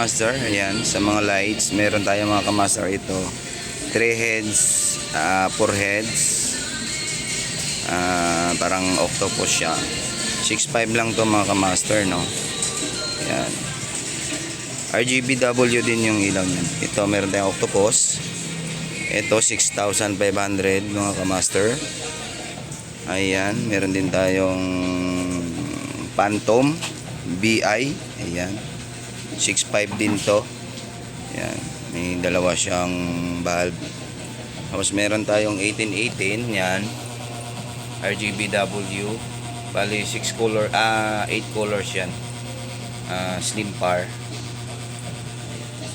kamaster, ayan, sa mga lights, meron tayo mga kamaster ito. 3 heads, 4 heads. Parang octopus siya. 6.5 lang to mga kamaster, no. Ayan. RGBW din yung ilaw niyan. Ito meron tayong octopus. Ito 6,500 mga kamaster. Ayan, meron din tayong Phantom BI. Ayan. 6.5 din to. Ayan, may dalawa siyang bulb. Tapos meron tayong 1818, yan. RGBW. Bali 6 color, 8 colors yan. Slim par.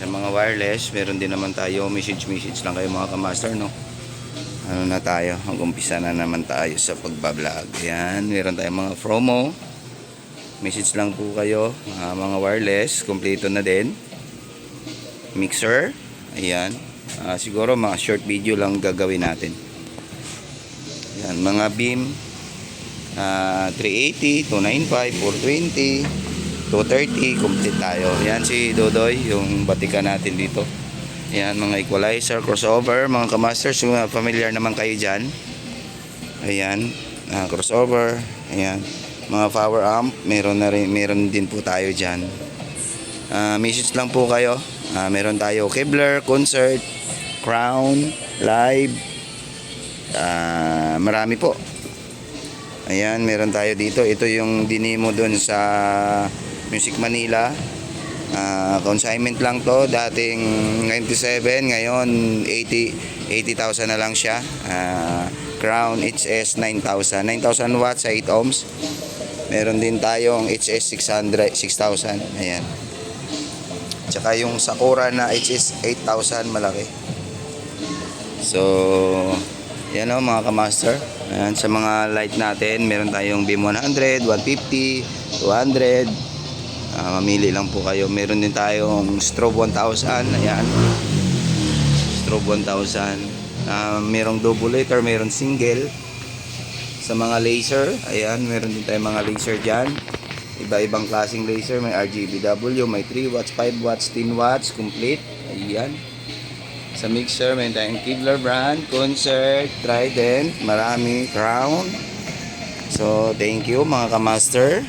Sa mga wireless, meron din naman tayo message lang kayo mga kamaster, no. Ano na tayo, mag-umpisa na naman tayo sa pagbablog. Ayan, meron tayong mga promo. Message lang po kayo, mga wireless, kompleto na din. Mixer, ayan. Siguro mga short video lang gagawin natin. Ayan, mga beam, 380, 295, 420, 230, complete tayo. Yan si Dodoy, yung batikan natin dito. Yan, mga equalizer, crossover, mga kamasters, familiar naman kayo dyan. Ayan, crossover, ayan. Mga power amp, meron din po tayo dyan. Message lang po kayo. Meron tayo Kevlar, concert, crown, live. Marami po. Ayan, meron tayo dito. Ito yung dinemo dun sa Music Manila. Consignment lang to. Dating 97, ngayon 80,000 na lang siya. Crown HS 9,000 watts sa 8 ohms. Meron din tayong HS 6,000. Ayan. Tsaka yung Sakura na HS 8,000 malaki. So, yan o mga kamaster. Ayan, sa mga light natin, meron tayong beam 100, 150, 200. Mamili lang po kayo. Meron din tayong strobe 1000. Ayan, strobe 1000. Merong double liter, meron single. Sa mga laser, ayan, meron din tayong mga laser dyan. Iba-ibang klaseng laser. May RGBW, may 3 watts, 5 watts, 10 watts, complete. Ayan. Sa mixer, may tayong Kevlar brand, concert, Trident, marami, crown. So, thank you mga kamaster.